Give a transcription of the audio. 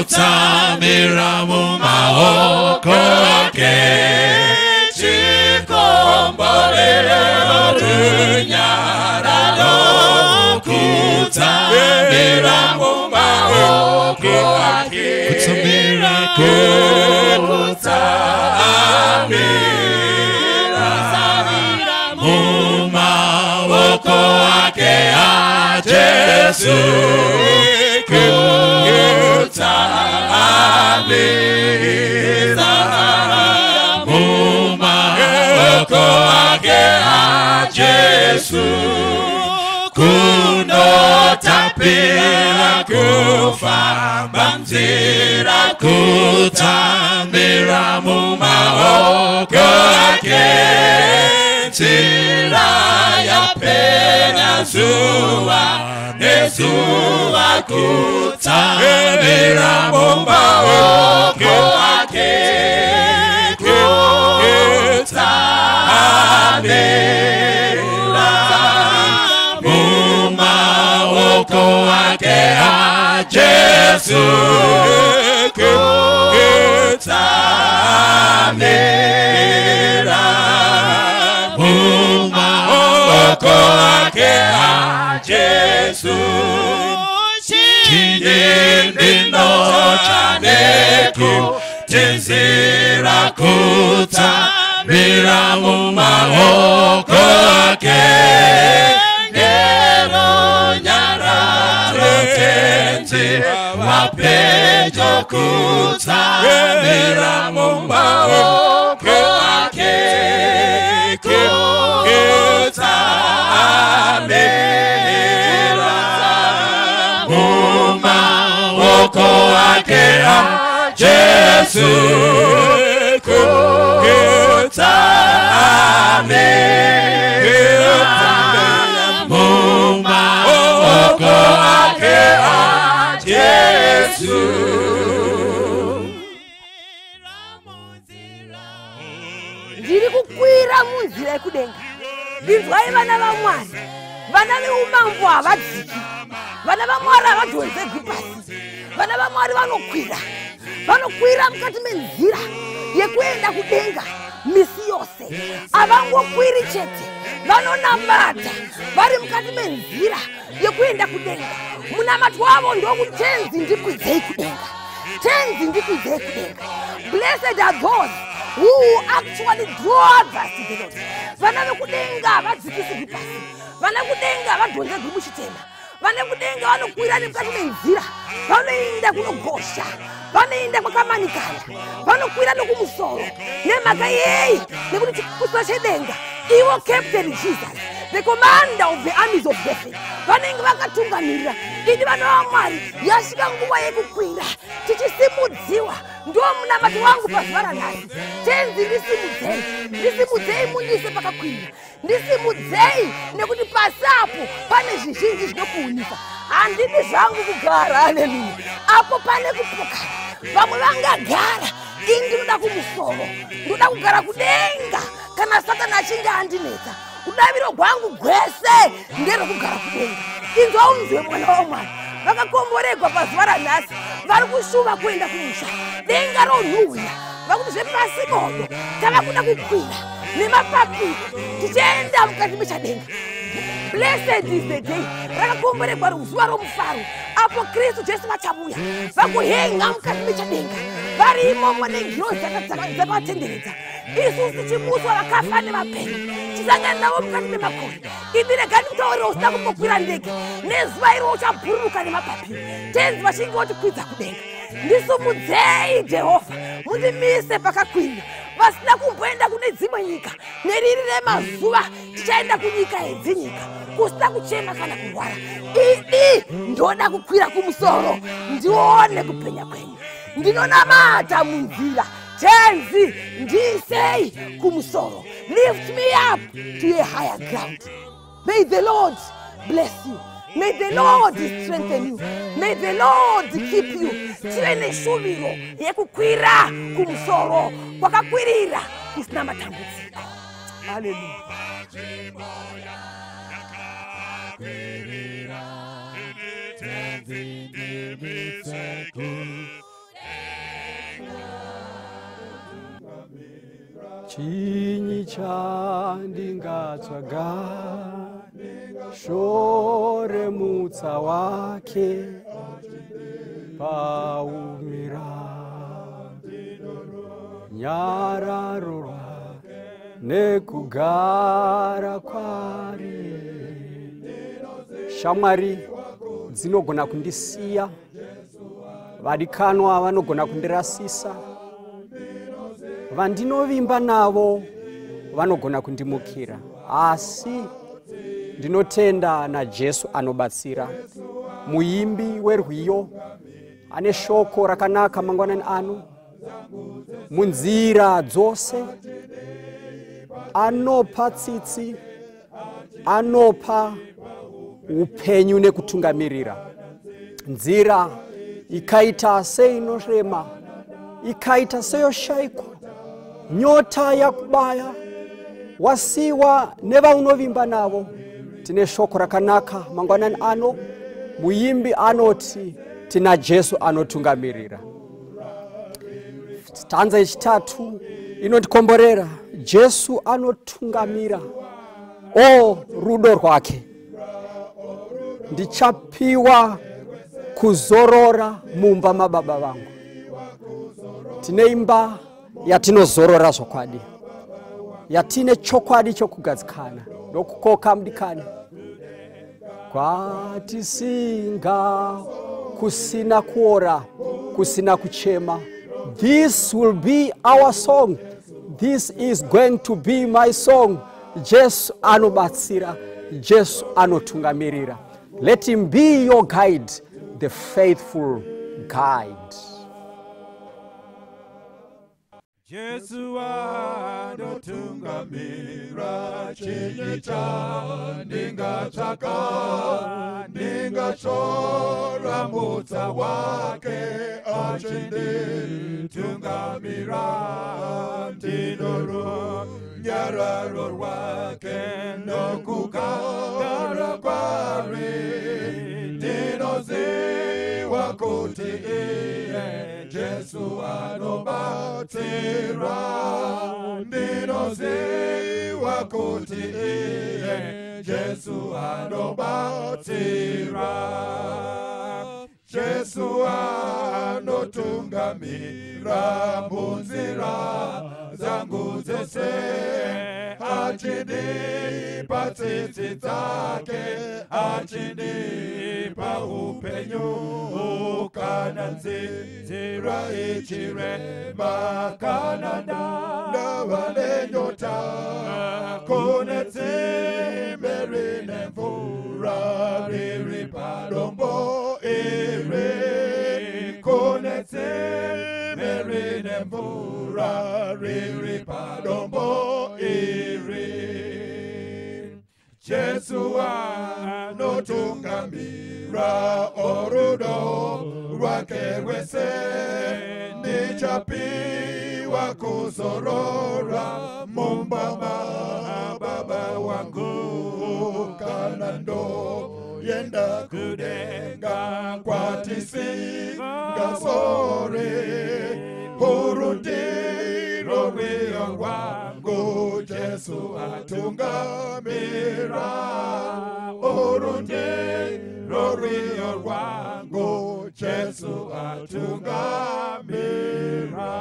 Kutamira mumaoko ake chikombolele odunyaralo kutamira mumaoko ake kutamira mumaoko ake a Jesu mumaoko ake a Jesu kunotapira kufamba nzira kutambira mumaoko ake nzira yapenya zuwa nezuwa kutambira mumaoko ake mumaoko ake a Jesu kutamira mumaoko ake a Jesu chinendino chaneku tenzira kutamira mumaoko ake ngero nyararo tenzi wapejo kutamira mumaoko ake kutamira mumaoko ake a Jesu kutamira mumaoko ake a Jesu. Ndiri kukwira munzira yekudenga. Ndinzwai vana vaMwari. Vana veumambo havadziki. Vana vaMwari havadonzerwi pasi. Vana vaMwari vanokwira. Vanokwira mukati menzira yekuenda kudenga misi yose. Havangokwiri chete. Vanonamata vari mukati menzira yekuenda kudenga. Munamati wavo ndokuti tenzi ndikwidzei kudenga. Tenzi ndikwidzei kudenga. Blessed are those who actually draw us to the Lord. Vana vekudenga havadzikisirwi pasi. Vana kudenga havadonzerwi muchitema. Vana kudenga vanokwira nemukati menzira. Vanoenda kunogosha. Vanoenda kwakamanikana. Vanokwira nokumusoro. Nemhaka yei nekuti chikusa chedenga. Iwo Captain Jesus, the commander of the armies of heaven. Vanenge vakatungamirira. Ini vana vaMwari yasvika nguva yekukwira. Tichisimudziwa. Ndo munamati wangu pazuva ranhasi. Tenzi ndisimudzei. Ndisimudzei mundise pakakwirira. Ndisimudzei nekuti pasapo pane zvizhinji zvinokuunisa. Handidi zvangu kugara, haleluya. Apo pane kupokana. Vamwe vangagara. Ini ndinoda kumusoro. Ndoda kugara kudenga. Kana Satana achinge andinetsa. Kudaviro gwangu gwese nderokugara kudenga. Inzwa unzwe mwana waMwari. Vakakomboregwa pazuva ranhasi. Vari kushuva kuenda kumusha. Denga ronhuhwira. Vakuti zvepasi modo. Tava kuda kukwira. Nemapapiro. Tichienda mukati mechadenga. Blessed is the day. Rakakomboregwa zuva romufaro. Apo Kristu Jesu vachabuya. Vakuhenga mukati mechadenga. Vari imomo nengirozi dzakatenderedza. Isusu tichimuswa vakafa nevapenyu. Tisangana navo mukati memakore. Ini regai ndikutaurira usina kumbokwira ndege. Nezuva iro uchabhururuka nemapapiro. Tenzi vachinge votikwidza kudenga. Ndisumudzei Jehovha. Mundimise pakakwirira. Vasina kumboenda kune dzimwe nyika. Neriri remazuva tichaenda kunyika yedzinyika. kusina kuchema kana kurwara. Ini ndoda kukwira kumusoro ndione kupenya kwenyu. Ndinonamata munzira tenzi ndisei kumusoro. Lift me up to a higher ground. May the Lord bless you. May the Lord strengthen you. May the Lord keep you. Tirene shuviro yekukwira kumusoro kwakakwirira kusina matambudziko. Hallelujah. Chinyi chandingatsvaga shore mutsa wake paumira nyararorwa nekugara kwari. Shamwari dzinogona kundisiya, varikanwa vanogona kundirasisa, vandinovimba navo vanogona kundimukira, asi ndinotenda naJesu anobatsira. Muimbi werwiyo ane shoko rakanaka mangwanani ano, munzira dzose anopa tsitsi, anopa upenyu nekutungamirira. Nzira ikaita seinorema, ikaita seyoshayikwa, nyota yakubaya, wasiwa nevaunovimba navo, tine shoko rakanaka mangwanani ano. Muimbi anoti tina Jesu anotungamirira. Stanza yechitatu inotikomborera, Jesu anotungamira. O rudo rwake, ndichapiwa kuzorora mumba mababa vangu. Tine imba yatinozorora zvokwadi, yatine chokwadi chokugadzikana nokukoka mudikani. Kwatisinga kusina kuora, kusina kuchema. This will be our song. This is going to be my song. Jesu anobatsira, Jesu anotungamirira. Let him be your guide, the faithful guide. Jesu anotungamira, chinyi chandingatsvaka, ndingashora mutsa wake achinditungamira. Ndinorunyararo rwake nokugara kwari, ndinoziva kuti iye Jesu anobatsira. Ndinoziva kuti iye Jesu anobatsira. Jesu anotungamira munzira zangu dzose, achindipa tsitsi dzake, achindipa upenyu kana nzira ichirema, kana ndava nenyota kune tsime rine mvura riri padombo iri, kune tsime rine mvura riri padombo iri. Jesu anotungamira, orudo rwake rwese ndichapiwa kuzorora mumba mababa wangu, kana ndoenda kudenga kwatisingasore. Uru ndiro rwiyo rwangu, Jesu atungamira. Uru ndiro rwiyo rwangu, Jesu atungamira.